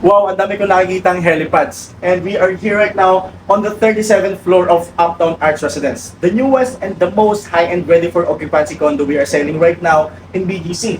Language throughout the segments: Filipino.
Wow, ang dami ko nakikitang helipads. And we are here right now on the 37th floor of Uptown Arts Residence. The newest and the most high-end ready for occupancy condo we are selling right now in BGC.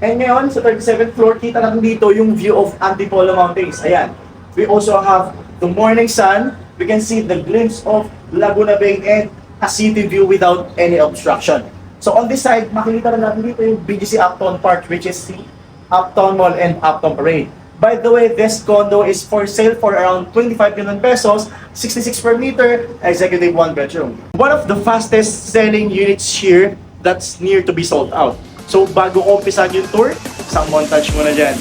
And ngayon, sa 37th floor, kita natin dito yung view of Antipolo Mountains. Ayan. We also have the morning sun. We can see the glimpse of Laguna Bay and a city view without any obstruction. So on this side, makikita na natin dito yung BGC Uptown Park, which is the Uptown Mall and Uptown Parade. By the way, this condo is for sale for around 25 million pesos, 66 per meter, executive 1 bedroom. One of the fastest selling units here that's near to be sold out. So bago ko umpisan yung tour, isang montage muna dyan.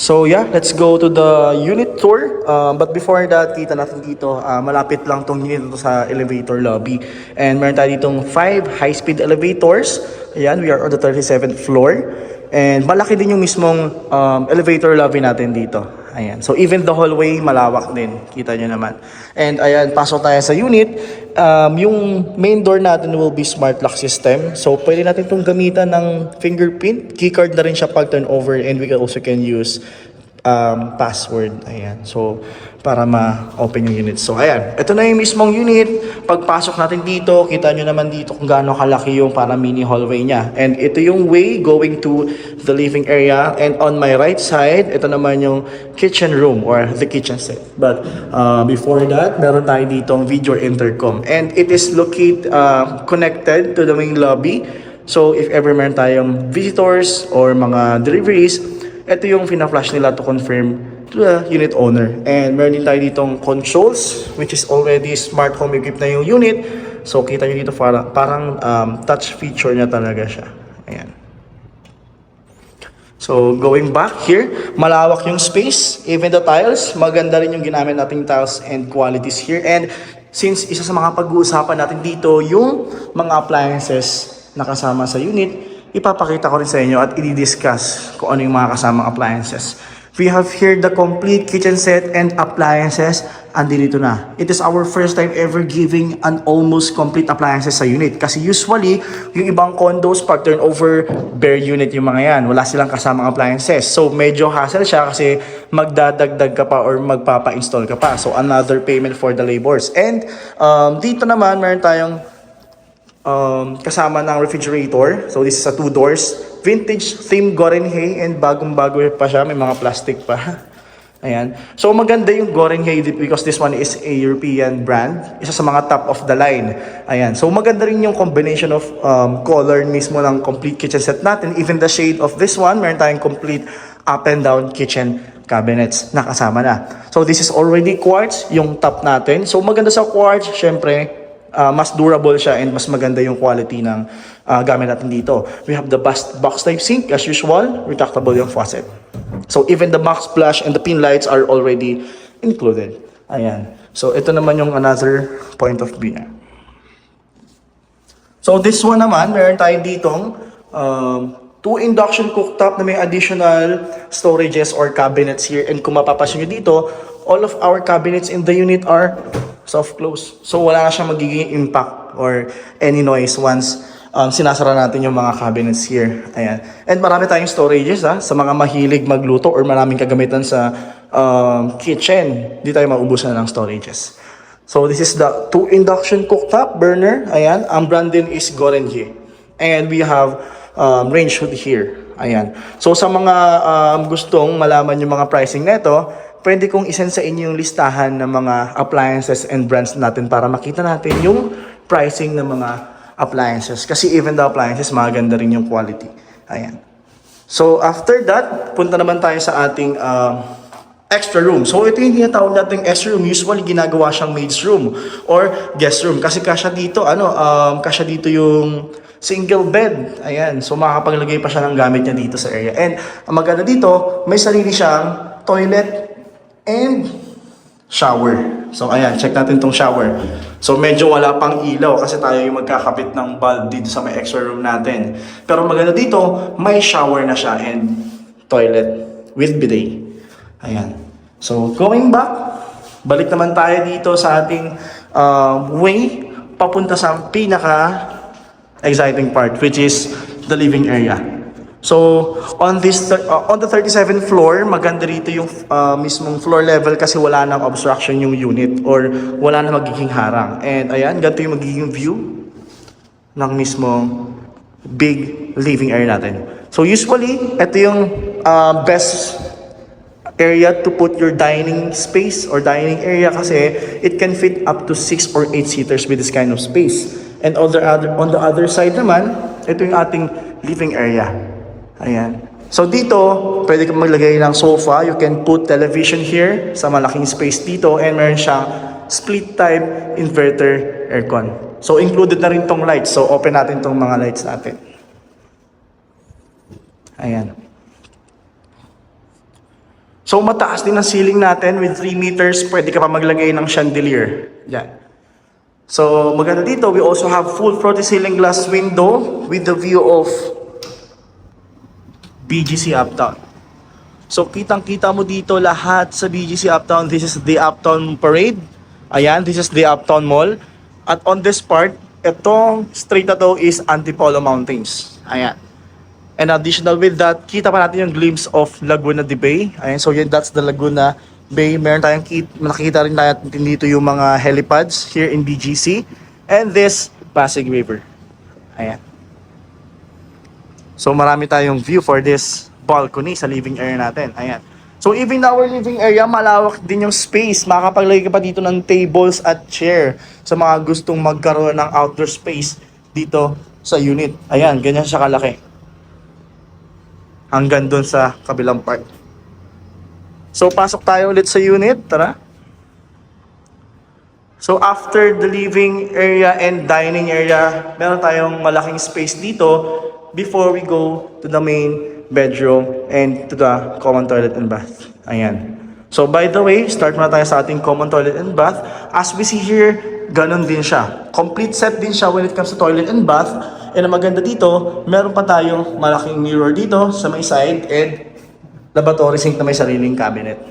So yeah, let's go to the unit tour. But before that, kita natin dito, malapit lang tong unit dito sa elevator lobby. And meron tayo ditong 5 high-speed elevators. Ayan, we are on the 37th floor. And malaki din yung mismong elevator lobby natin dito. Ayan, so even the hallway, malawak din. Kita nyo naman. And ayan, pasok tayo sa unit. Yung main door natin will be smart lock system. So pwede natin itong gamitan ng fingerprint. Keycard na rin siya pag turnover, and we also can use password. Ayan, so para ma-open yung unit. So ayan, ito na yung mismong unit. Pagpasok natin dito, kita nyo naman dito kung gaano kalaki yung para mini hallway niya. And ito yung way going to the living area. And on my right side, ito naman yung kitchen room or the kitchen set. But before that, meron tayo ditong video intercom. And it is connected to the main lobby. So if ever meron tayong visitors or mga deliveries, ito yung fina-flash nila to confirm to the unit owner. And meron din tayo ditong controls, which is already smart home equipped na yung unit. So kita nyo dito parang touch feature niya talaga siya. Ayan. So going back here, malawak yung space. Even the tiles, maganda rin yung ginamit nating tiles and qualities here. And since isa sa mga pag-uusapan natin dito, yung mga appliances na kasama sa unit, ipapakita ko rin sa inyo at i-discuss kung ano yung mga kasamang appliances. We have here the complete kitchen set and appliances. Andi dito na. It is our first time ever giving an almost complete appliances sa unit. Kasi usually, yung ibang condos, pag turnover, bare unit yung mga yan. Wala silang kasamang appliances. So, medyo hassle siya kasi magdadagdag ka pa or magpapa-install ka pa. So, another payment for the labors. And dito naman, meron tayong kasama ng refrigerator. So this is a 2 doors. Vintage theme Gorenhey, and bagong-bago pa siya. May mga plastic pa. Ayan. So maganda yung Gorenhey because this one is a European brand. Isa sa mga top of the line. Ayan. So maganda rin yung combination of color mismo ng complete kitchen set natin. Even the shade of this one, meron tayong complete up and down kitchen cabinets na kasama na. So this is already quartz, yung top natin. So maganda sa quartz, syempre, mas durable siya and mas maganda yung quality ng gamit natin dito. We have the box type sink as usual, retractable yung faucet. So even the box flush and the pin lights are already included. Ayan. So ito naman yung another point of view. So this one naman, meron tayo ditong 2 induction cooktop na may additional storages or cabinets here. And kung mapapansin nyo dito, all of our cabinets in the unit are soft close. So wala na siyang magiging impact or any noise once sinasara natin yung mga cabinets here. Ayan. And marami tayong storages sa mga mahilig magluto or maraming kagamitan sa kitchen. Di tayo maubusan ng storages. So this is the 2 induction cooktop burner. Ayan. Ang brand din is Gorenje. And we have range hood here. Ayan. So sa mga gustong malaman yung mga pricing nito, pwede kong isend sa inyo yung listahan ng mga appliances and brands natin para makita natin yung pricing ng mga appliances. Kasi even the appliances, maganda rin yung quality. Ayan. So after that, punta naman tayo sa ating extra room. So ito yung tinatawag nating extra room. Usually ginagawa siyang maid's room or guest room. Kasi kasya dito, kasya dito yung single bed. Ayan. So makakapaglagay pa siya ng gamit niya dito sa area. And ang maganda dito, may sarili siyang toilet and shower. So ayan, check natin tong shower. So medyo wala pang ilaw kasi tayo yung magkakapit ng bulb dito sa may extra room natin. Pero maganda dito, may shower na siya and toilet with bidet. Ayan. So going back, balik naman tayo dito sa ating way papunta sa pinaka exciting part, which is the living area. So, on the 37th floor, maganda rito yung mismong floor level kasi wala nang obstruction yung unit or wala na magiging harang. And ayan, ganito yung magiging view ng mismong big living area natin. So, usually, ito yung best area to put your dining space or dining area kasi it can fit up to 6 or 8 seaters with this kind of space. And on the other side naman, ito yung ating living area. Ayan. So dito, pwede kang maglagay ng sofa. You can put television here sa malaking space dito and meron siyang split type inverter aircon. So included na rin tong lights. So open natin tong mga lights natin. Ayan. So mataas din ang ceiling natin with 3 meters. Pwede ka pa maglagay ng chandelier. Yan. So maganda dito, we also have full floor to ceiling glass window with the view of BGC Uptown. So kitang-kita mo dito lahat sa BGC Uptown. This is the Uptown Parade. Ayan, this is the Uptown Mall. At on this part, itong straight na to is Antipolo Mountains. Ayan. And additional with that, kita pa natin yung glimpse of Laguna de Bay. Ayan, so yun, that's the Laguna Bay. Meron tayong nakikita rin natin dito yung mga helipads here in BGC. And this Pasig River. Ayan. So marami tayong view for this balcony sa living area natin. Ayan. So even our living area, malawak din yung space. Makapaglagay ka pa dito ng tables at chair sa mga gustong magkaroon ng outdoor space dito sa unit. Ayan, ganyan siya kalaki. Hanggang dun sa kabilang part. So pasok tayo ulit sa unit. Tara. So after the living area and dining area, meron tayong malaking space dito before we go to the main bedroom and to the common toilet and bath. Ayan. So by the way, start muna tayo sa ating common toilet and bath. As we see here, ganun din siya. Complete set din siya when it comes to toilet and bath. And ang maganda dito, meron pa tayong malaking mirror dito sa may side and lavatory sink na may sariling cabinet.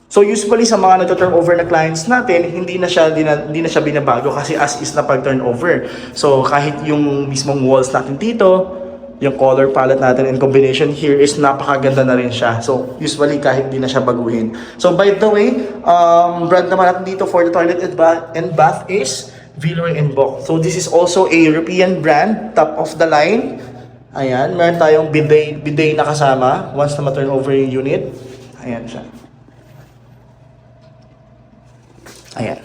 So usually sa mga nagto-turnover na clients natin, hindi na siya binabago kasi as is na pag-turnover. So kahit yung mismong walls natin dito, yung color palette natin and combination here is napakaganda na rin siya. So usually kahit di na siya baguhin. So by the way, brand naman natin dito for the toilet and bath is Villeroy & Boch. So this is also a European brand, top of the line. Ayan, meron tayong bidet na kasama once na ma-turnover yung unit. Ayan siya. Ayan.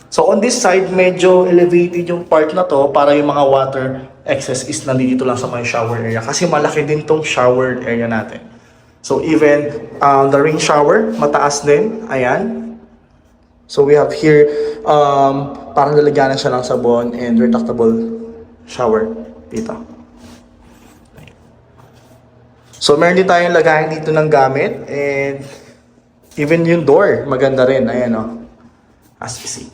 So on this side, medyo elevated yung part na to para yung mga water excess is nandito lang sa may shower area. Kasi malaki din tong shower area natin. So even the rain shower, mataas din. Ayan. So we have here, parang lalagyanan siya ng sabon and retractable shower dito. So meron din tayong lagayan dito ng gamit and even yung door, maganda rin. Ayan o. As we see.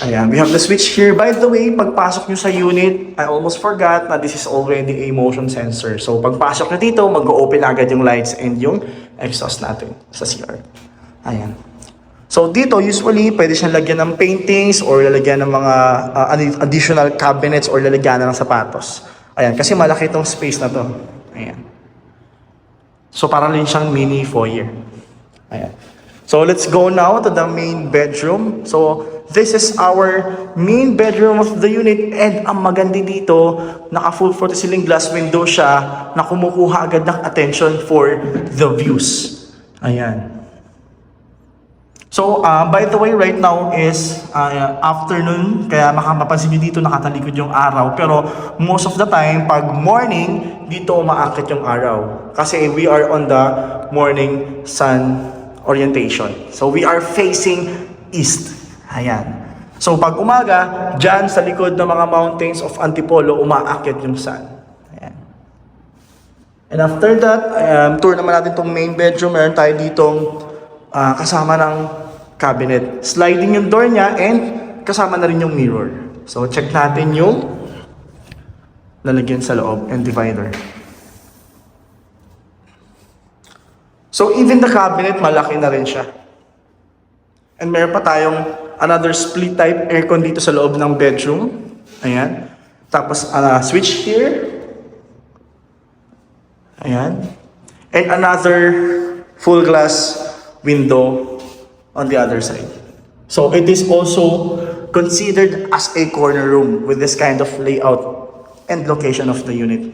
Ayan, we have the switch here. By the way, pagpasok nyo sa unit, I almost forgot na this is already a motion sensor. So pagpasok nyo dito, mag-open agad yung lights and yung exhaust natin sa CR. Ayan. So dito, usually, pwede siyang lagyan ng paintings or lalagyan ng mga additional cabinets or lalagyan ng sapatos. Ayan, kasi malaki itong space na to. Ayan. So parang rin siyang mini foyer. Ayan. So let's go now to the main bedroom. So this is our main bedroom of the unit and ang maganda dito, naka full floor to ceiling glass window siya na kumukuha agad ng attention for the views. Ayan. So by the way, right now is afternoon, kaya makapapansin nyo dito nakatalikod yung araw. Pero most of the time, pag morning, dito umaakit yung araw. Kasi we are on the morning sun orientation. So we are facing east. Ayan. So pag umaga, dyan sa likod ng mga mountains of Antipolo, umaakit yung sun. Ayan. And after that, tour naman natin itong main bedroom. Meron tayo ditong kasama ng cabinet. Sliding yung door niya and kasama na rin yung mirror. So check natin yung lalagyan sa loob and divider. So even the cabinet, malaki na rin siya. And meron pa tayong another split type aircon dito sa loob ng bedroom. Ayan. Tapos switch here. Ayan. And another full glass window on the other side. So it is also considered as a corner room with this kind of layout and location of the unit.